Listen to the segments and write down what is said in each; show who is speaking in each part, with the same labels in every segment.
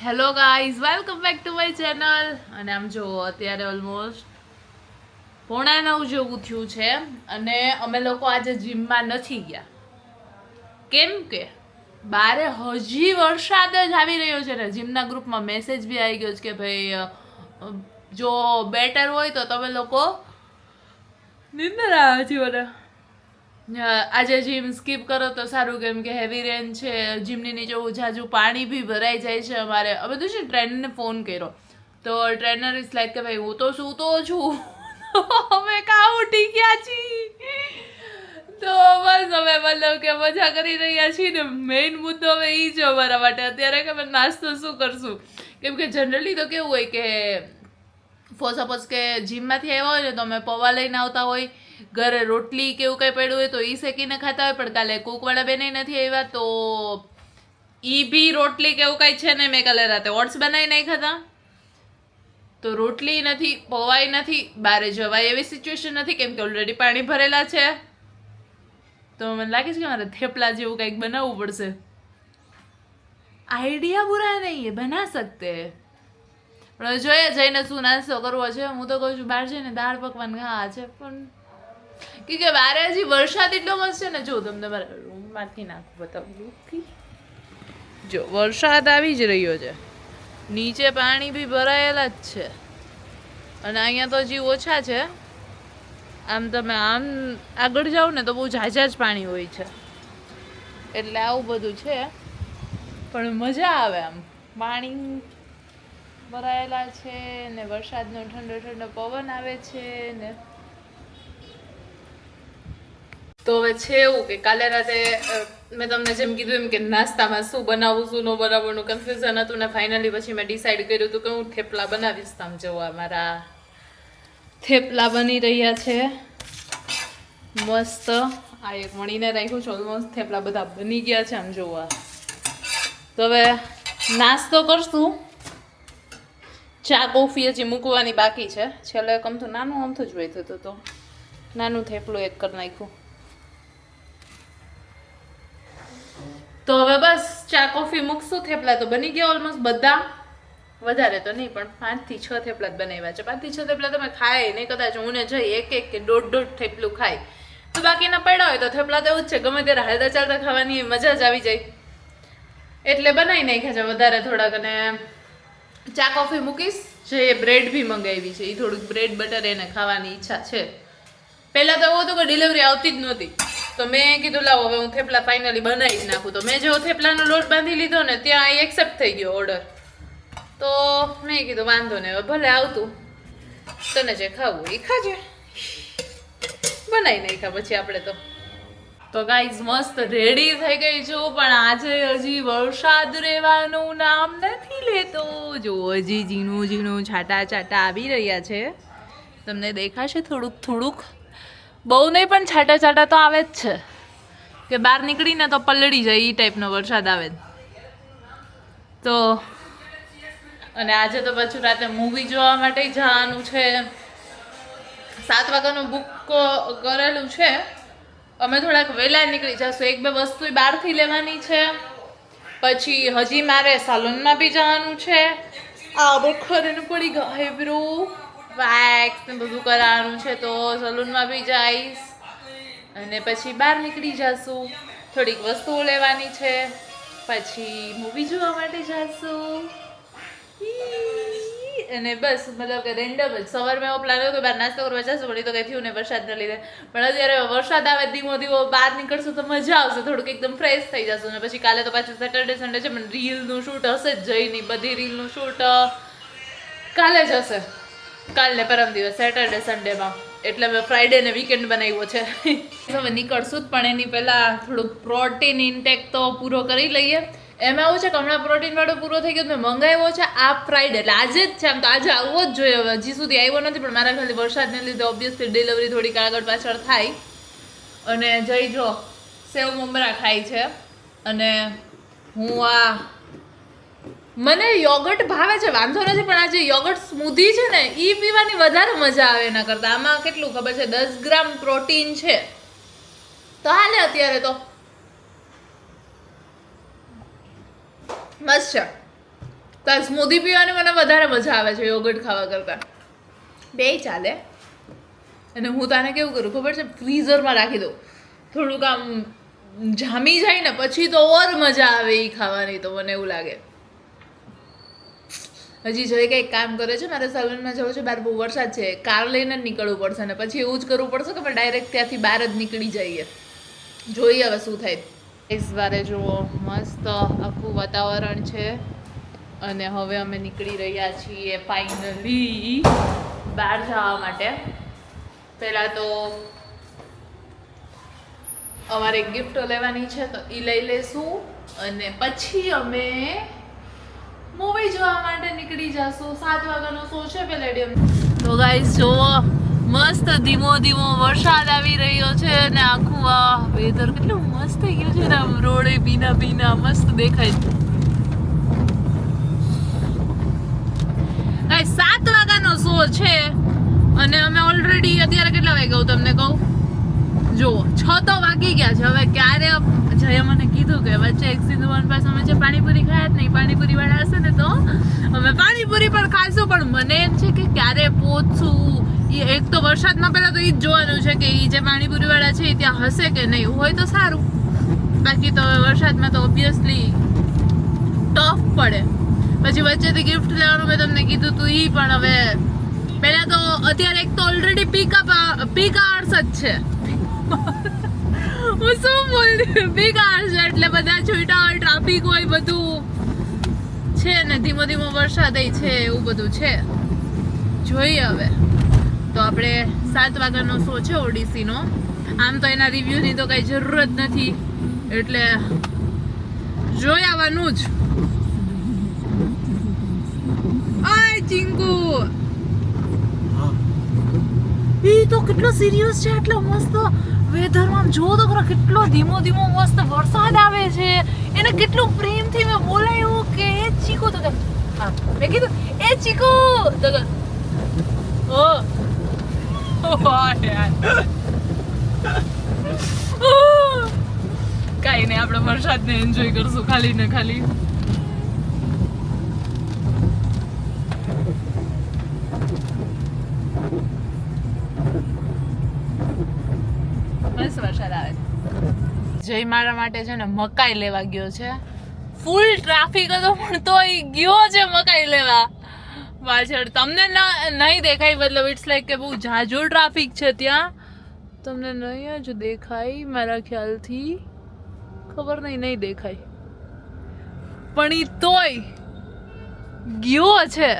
Speaker 1: Hello guys, welcome back to my channel. અને આમ જો અત્યારે ઓલમોસ્ટ 8:45 જેવું થયું છે અને અમે લોકો આજે જીમમાં નથી ગયા. કેમ કે બારે હજી વરસાદ જ આવી રહ્યો છે ને જીમના ગ્રુપમાં મેસેજ બી આવી ગયો છે કે ભાઈ જો બેટર હોય તો તમે લોકો નિંદર આવે છે મને આજે જીમ સ્કીપ કરો તો સારું, કેમ કે હેવી રેન છે, જીમની નીચે જાજુ પાણી બી ભરાઈ જાય છે અમારે. અમે તો છે ટ્રેનરને ફોન કર્યો તો ટ્રેનર ઇઝ લાઈક કે ભાઈ હું તો સૂતો છું. અમે કાં ઉઠી ગયા છીએ. તો બસ અમે મતલબ કે મજા કરી રહ્યા છીએ ને મેઇન મુદ્દો હવે એ છે અમારા માટે અત્યારે કે અમે નાસ્તો શું કરશું. કેમ કે જનરલી તો કેવું હોય કે ફોર સપોઝ કે જીમમાંથી આવ્યા હોય ને તો અમે પૌવા લઈને આવતા હોય, ઘરે રોટલી કે એવું કંઈ પડ્યું હોય તો એ શેકીને ખાતા હોય. પણ કાલે કૂકવાળા બેન નથી આવ્યા તો ઈ બી રોટલી કે એવું કંઈ છે ને, મેં કાલે રાતે ઓટ્સ બનાવી નાખ્યા હતા તો રોટલી નથી, પૌવાય નથી, બારે જવાય એવી સિચ્યુએશન નથી કેમ કે ઓલરેડી પાણી ભરેલા છે. તો મને લાગે છે કે મારે થેપલા જેવું કંઈક બનાવવું પડશે. આઈડિયા બુરા નહીં, બના સકતે. પણ જોઈએ જઈને શું નાસ્તો કરવો છે. હું તો કહું છું બહાર જઈને દાળ પકવાન ખાવા છે, પણ કે બારે હજી વરસાદ એટલો મસ્ત છે ને. જો તમને મારા રૂમમાંથી નાખું બતાવું. જો વરસાદ આવી જ રહ્યો છે, નીચે પાણી બી ભરાયેલા જ છે અને અહીંયા તો હજી ઓછા છે. આમ તમે આમ આગળ જાઓ ને તો બહુ ઝાઝા જ પાણી હોય છે, એટલે આવું બધું છે. પણ મજા આવે, આમ પાણી ભરાયેલા છે ને વરસાદનો ઠંડો ઠંડો પવન આવે છે ને. તો હવે છે એવું કે કાલે રાતે મેં તમને જેમ કીધું એમ કે નાસ્તામાં શું બનાવવું શું ન બનાવવાનું કન્ફ્યુઝન હતું ને ફાઇનલી પછી મેં ડિસાઈડ કર્યું હતું કે હું થેપલા બનાવીશ. તમે જોવા મારા થેપલા બની રહ્યા છે મસ્ત. આ એક વણીને રાખ્યું છે, ઓલમોસ્ટ થેપલા બધા બની ગયા છે આમ જોવા. તો હવે નાસ્તો કરશું. ચા કોફી હજી મૂકવાની બાકી છે. છેલ્લે એક અમથું નાનું અમથું જ હોય થતું તો નાનું થેપલું એક કરી નાખ્યું. તો હવે બસ ચા કોફી મૂકશું. થેપલા તો બની ગયા ઓલમોસ્ટ બધા, વધારે તો નહીં પણ 5 થી 6 થેપલા જ બનાવ્યા છે. 5 થી 6 થેપલા તમે ખાય નહીં, કદાચ હું ને જઈ એક કે દોઢ થેપલું ખાય તો બાકીના પડ્યા હોય તો થેપલા તો એવું જ છે, ગમે ત્યારે હાલતા ચાલતા ખાવાની મજા જ આવી જાય એટલે બનાવી નાખ્યા છે વધારે થોડાક. અને ચા કોફી મૂકીશ. જે બ્રેડ બી મંગાવી છે એ થોડુંક બ્રેડ બટર એને ખાવાની ઈચ્છા છે. પહેલાં તો એવું હતું કે ડિલિવરી આવતી જ નહોતી તો મેં કીધું લાવો હવે હું થેપલા ફાઇનલી બનાવી જ નાખું. તો મેં જેવો થેપલાનો લોટ બાંધી લીધો ને ત્યાં એક્સેપ્ટ થઈ ગયો ઓર્ડર. તો મેં કીધું વાંધો નહીં, હવે ભલે આવતું, તને જે ખાવું એ ખાજે. બનાવી નાખ્યા પછી આપણે તો ગાઈઝ મસ્ત રેડી થઈ ગઈ છું. પણ આજે હજી વરસાદ રહેવાનું નામ નથી લેતો. જો હજી ઝીણું ઝીણું છાંટા છાંટા આવી રહ્યા છે, તમને દેખાશે થોડુંક થોડુંક, બહુ નહીં પણ છાંટા છાંટા તો આવે જ છે કે બહાર નીકળીને તો પલળી જાય એ ટાઈપનો વરસાદ આવે. તો અને આજે તો પાછું રાતે મૂવી જોવા માટે જવાનું છે. 7 વાગ્યાનું બુક કરેલું છે. અમે થોડાક વહેલા નીકળી જશું. 1-2 વસ્તુ બહારથી લેવાની છે. પછી હજી મારે સલૂનમાં બી જવાનું છે. આ બખોરનું પડી ગયા બ્રો, વેક્સ ને બધું કરાવવાનું છે તો સલૂનમાં બી જઈશ. અને પછી બહાર નીકળી જશું. થોડીક વસ્તુઓ લેવાની છે, પછી મૂવી જોવા માટે જશું. અને બસ મતલબ કે રેન્ડમ જ સવારમાં એવો પ્લાન હતો કે બહાર નાસ્તો કરવા જશું, પણ એ તો કંઈ થયું ને વરસાદના લીધે. પણ અત્યારે વરસાદ આવે ધીમો ધીમો બહાર નીકળશું તો મજા આવશે, થોડુંક એકદમ ફ્રેશ થઈ જશું. અને પછી કાલે તો પાછું સેટરડે સન્ડે છે, પણ રીલનું શૂટ હશે જ જઈની. બધી રીલનું શૂટ કાલે જ હશે, કાલ ને પરમ દિવસ સેટરડે સન્ડેમાં. એટલે મેં ફ્રાઈડે ને વીકેન્ડ બનાવ્યો છે. હવે નીકળશું જ, પણ એની પહેલાં થોડુંક પ્રોટીન ઇન્ટેક તો પૂરો કરી લઈએ. એમાં એવું છે કે હમણાં પ્રોટીન વાળો પૂરો થઈ ગયો, મેં મંગાવ્યો છે આ ફ્રાઈડે, એટલે આજે જ છે. આમ તો આજે આવવો જ જોઈએ, હવે હજી સુધી આવ્યો નથી. પણ મારા ખાલી વરસાદને લીધે ઓબ્વિયસલી ડિલિવરી થોડીક આગળ પાછળ થાય. અને જઈ જો સેવ મમરા ખાય છે. અને હું મને યોગર્ટ ભાવે છે, વાંધો નથી, પણ આ જે યોગર્ટ સ્મૂધી છે ને એ પીવાની વધારે મજા આવે એના કરતાં. આમાં કેટલું ખબર છે 10 ગ્રામ પ્રોટીન છે તો હાલે અત્યારે તો મસ્ત છે. તો આ સ્મૂધી પીવાની મને વધારે મજા આવે છે યોગર્ટ ખાવા કરતાં. બે ચાલે. અને હું તને કેવું કરું ખબર છે, ફ્રીઝરમાં રાખી દઉં, થોડુંક આમ જામી જાય ને પછી તો ઓર મજા આવે એ ખાવાની. તો મને એવું લાગે. હજી જોઈએ કંઈક કામ કરે છે, મારે સલૂનમાં જવું છે, બહાર બહુ વરસાદ છે, કાર લઈને જ નીકળવું પડશે ને પછી એવું જ કરવું પડશે કે ડાયરેક્ટ ત્યાંથી બહાર જ નીકળી જઈએ. જોઈએ હવે શું થાય. ਇਸ વારે જુઓ મસ્ત આખું વાતાવરણ છે અને હવે અમે નીકળી રહ્યા છીએ ફાઇનલી બહાર જવા માટે. પહેલાં તો અમારે ગિફ્ટ લેવાની છે તો એ લઈ લેશું અને પછી અમે મૂવી જોવા માટે નીકળી જશું. 7 વાગ્યાનો શો છે પેલેડિયમ. તો ગાઈસ જુઓ મસ્ત ધીમો ધીમો વરસાદ આવી રહ્યો છે અને આખું આ વેધર કેટલું મસ્ત થઈ ગયું છે ને, આમ રોડે ભીના ભીના મસ્ત દેખાય. ગાઈસ 7 વાગ્યાનો શો છે અને અમે ઓલરેડી અત્યારે કેટલા વાગ્યા તમને કહું, જો 6 તો વાગી ગયા છે. હવે ક્યારે જઈએ મને કીધું કે વચ્ચે એક્સિડન્ટ પાસે અમે જે પાણીપુરી ખાયા જ નહીં, પાણીપુરી વાળા હશે ને તો અમે પાણીપુરી પણ ખાઈશું. પણ મને એમ છે કે ક્યારે પહોંચશું. એક તો વરસાદમાં પહેલાં તો એ જ જોવાનું છે કે એ જે પાણીપુરી વાળા છે એ ત્યાં હશે કે નહીં, હોય તો સારું. બાકી તો વરસાદમાં તો ઓબ્વિયસલી ટફ પડે. પછી વચ્ચેથી ગિફ્ટ લેવાનું મેં તમને કીધું તું, એ પણ હવે પહેલાં તો અત્યારે એક તો ઓલરેડી પીક આર્સ જ છે. હું શું બોલતી, પીક આર્સ એટલે બધા છૂટા હોય, ટ્રાફિક હોય, બધું છે ને ધીમો ધીમો વરસાદ છે, એવું બધું છે. જોઈએ હવે. તો આપણે 7 વાગ્યાનો શો છે ઓડિસીનો. આમ તો એના રિવ્યૂની તો કઈ જરૂર જ નથી, એટલે જોઈ આવવાનું જ. આય ચિંકુ, એ તો કેટલો સિરિયસ છે, એટલો મસ્ત વેધરમાં જો તો ખરા કેટલો ધીમો ધીમો મસ્ત વરસાદ આવે છે. એને કેટલું પ્રેમથી મેં બોલાયું કે એ ચીકુ, તો હા મેં કીધું એ ચીકુ, તો ઓ કાંઈ નહીં, આપણે વરસાદને એન્જોય કરશું ખાલી ને ખાલી. વરસાદ આવે જય મારા માટે છે ને મકાઈ લેવા ગયો છે. ફૂલ ટ્રાફિક હતો પણ તોય ગયો છે મકાઈ લેવા. પાછળ તમને નહીં દેખાય, મતલબ ઇટ્સ લાઈક કે બહુ જાજો ટ્રાફિક છે ત્યાં. તમને નહીં જ દેખાય મારા ખ્યાલથી, ખબર નહીં દેખાય, પણ એ તોય ગયો છે.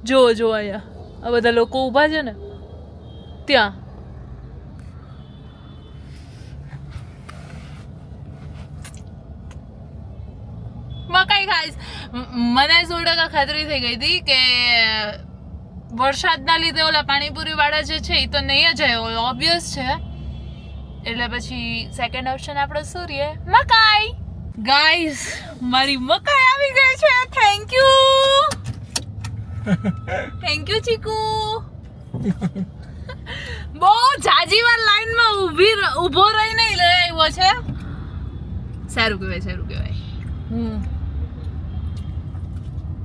Speaker 1: જો અહીંયા આ બધા લોકો ઊભા છે ને ત્યાં. મકાઈ ખાઈશ. મને 100% ખાતરી થઈ ગઈ હતી કે વરસાદના લીધે ઓલા પાણીપુરી વાળા જે છે એ તો નહીં જ આવ્યો, ઓબ્વિયસ છે. એટલે પછી સેકન્ડ ઓપ્શન આપણો શું રહે? મકાઈ. ગાઈસ મારી મકાઈ આવી ગઈ છે. થેન્ક યુ ચીકુ. બહુ જાજી વાર લાઈનમાં ઊભો રહીને લઈ આવ્યો છે. સારું કહેવાય.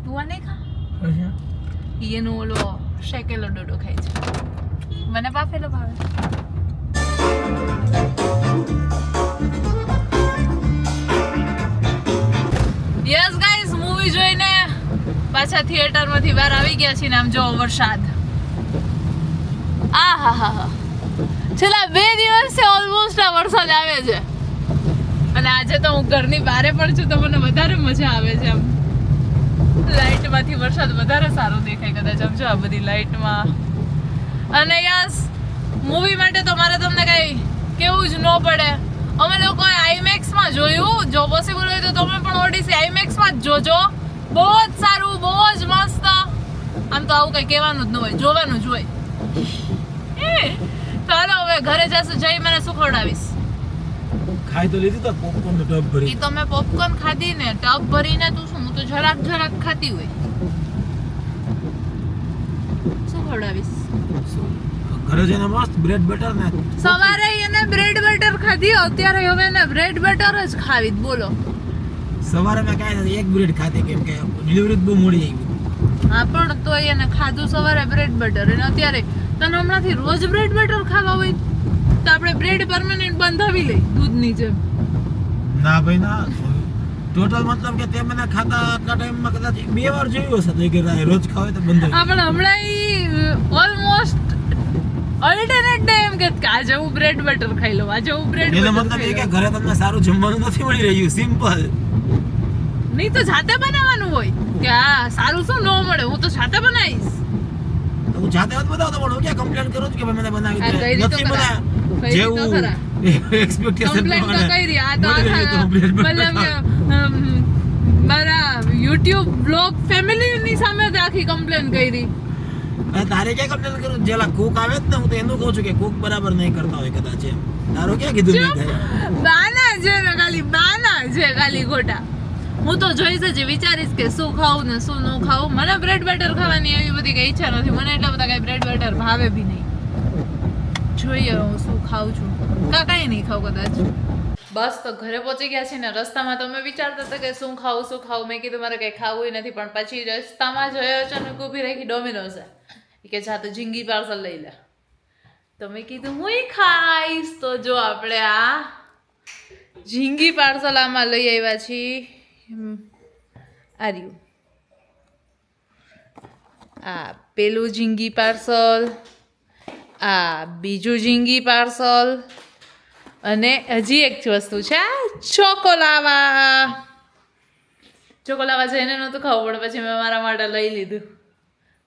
Speaker 1: તું નહીં ખા, એનો ઓલો શેકેલો ડોડો ખાય છે, મને બાફેલો ભાવે. યસ ગાઈસ, મૂવી જોઈને પાછા થિયેટરમાંથી બહાર આવી ગયા છીએ ને આમ જો વરસાદ. આહાહા, છેલ્લા 2 દિવસથી ઓલમોસ્ટ આ વરસાદ આવે છે અને આજે તો હું ઘરની બહાર પણ છું તો મને વધારે મજા આવે છે. આમ લાઇટમાંથી વરસાદ વધારે સારો દેખાય કદાચ. આમ જો આ બધી લાઇટમાં. અને યસ, મૂવી માટે તો મારે તમને કંઈ કેવું જ ન પડે. અમે લોકોએ આઈમેક્સમાં જોયું. જો પોસિબલ હોય તો તમે પણ ઓડિસી આઈમેક્સમાં જ જોજો. બહુ જ સારું, બહુ જ મસ્ત. આમ તો આવું કંઈ કહેવાનું જ ન હોય, જોવાનું જ હોય. ચાલો હવે ઘરે જશું. જઈ મને શું ખવડાવીશ?
Speaker 2: ખાઈ તો લીધી તો પોપકોર્ન નો ટબ ભરી.
Speaker 1: ઈ તો મેં પોપકોર્ન ખાધી ને, ટબ ભરીને તું શું, હું તો જરાક ખાતી હોય. શું ખવડાવીશ?
Speaker 2: ઘરે જઈને મસ્ત બ્રેડ બટર ને.
Speaker 1: સવારે એને બ્રેડ બટર ખાધી, અત્યારે હવે એને બ્રેડ બટર જ ખાવી. બોલો
Speaker 2: સવારે મેં કાંઈ નથી, એક બ્રેડ ખાધી કેમ કે ડિલિવરી બહુ મોડી આવી.
Speaker 1: હા પણ તો એને ખાધું સવારે બ્રેડ બટર અને અત્યારે તને હમણાંથી રોજ બ્રેડ બટર ખાવા હોય તો આપણે બ્રેડ પરમેનન્ટ બંધાવી લઈ દૂધની જેમ.
Speaker 2: ના ભાઈ ના, ટોટલ મતલબ કે તે મને ખાતા આટલા ટાઈમમાં કદાચ 2 વાર જોયું હશે તો કે રોજ ખાવે તો બંધ થઈ
Speaker 1: આપણે હમણાં ઓલમોસ્ટ ઓલ્ટરનેટ ડે એમ કે આજે હું બ્રેડ બટર ખાઈ લઉં, આજે હું બ્રેડ
Speaker 2: એનો
Speaker 1: બટર
Speaker 2: મતલબ એ કે
Speaker 1: ખાઈ લઉં.
Speaker 2: ઘરે તમને સારું જમવાનું નથી મળી રહ્યું, સિમ્પલ.
Speaker 1: નહીં તો જાતે બનાવવાનું હોય કે આ સારું શું ન મળે, હું તો જાતે બનાવીશ.
Speaker 2: હું જાતે વાત બતાવતો પણ હું ક્યાં કમ્પ્લેન કરું છું કે ભાઈ મને બનાવી
Speaker 1: આ
Speaker 2: દે,
Speaker 1: કઈ રીતે
Speaker 2: નથી
Speaker 1: કરા?
Speaker 2: મને
Speaker 1: કઈ રીતે
Speaker 2: જેવું
Speaker 1: કરા?
Speaker 2: એક્સપેક્ટેશન
Speaker 1: કમ્પ્લેન તો કરી આ તો
Speaker 2: મળી રહ્યું તો bread butter
Speaker 1: મતલબ મારા યુટ્યુબ બ્લોગ ફેમિલીની સામે જ આખી કમ્પ્લેન કરી.
Speaker 2: અને તારે ક્યાં કમ્પ્લેન કરું? જેલા કુક આવે જ ને હું તો એનું કહું છું કે કુક બરાબર નહીં કરતા હોય કદાચ એમ. તારો ક્યાં કીધું મેં કાંઈ?
Speaker 1: બાના છે ને ખાલી બાના છે ખાલી ખોટા. હું તો જોઈશ જ વિચારીશ કે શું ખાવું ને શું ન ખાવું. મને બ્રેડ બટર ખાવાની એવી બધી કઈ ઈચ્છા નથી, મને એટલા બધા કઈ બ્રેડ બટર ભાવે બી નહીં. જોઈએ હું શું ખાઉં છું, કાંઈ નહીં ખાવ કદાચ. બસ તો ઘરે પહોંચી ગયા છે ને રસ્તામાં તો અમે વિચારતા હતા કે શું ખાવું. મેં કીધું મારે કંઈ ખાવું નથી, પણ પછી રસ્તામાં જોયો અચાનક ઊભી રાખી ડોમિનોઝ કે જા તો ઝીંગી પાર્સલ લઈ લે. તો મેં કીધું હુંય ખાઈશ. તો જો આપણે આ ઝીંગી પાર્સલ આમાં લઈ આવ્યા છીએ. આ રહ્યું આ પેલું ઝીંગી પાર્સલ, આ બીજું ઝીંગી પાર્સલ અને હજી એક વસ્તુ છે આ ચોકોલાવા જઈને નહોતું ખાવું પણ પછી મેં મારા માટે લઈ લીધું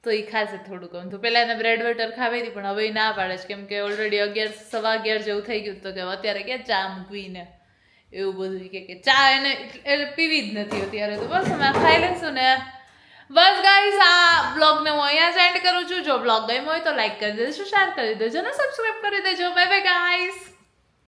Speaker 1: તો એ ખાશે થોડુંક. આમ તો પહેલાં એને બ્રેડ બટર ખાવી હતી પણ હવે એ ના પાડે છે કેમ કે ઓલરેડી 11 જેવું થઈ ગયું તો કે અત્યારે ક્યાં ચા મૂકવીને એવું બધું કે ચા એને એટલે પીવી જ નથી અત્યારે. તો બસ અમે ખાઈ લઈશું ને બસ ગાઈસ. આ બ્લોગને હું અહીંયા જ એન્ડ કરું છું. જો બ્લોગ ગમ્યો હોય તો લાઈક કરી દેજો, શેર કરી દેજો અને સબસ્ક્રાઈબ કરી દેજો. Bye bye guys.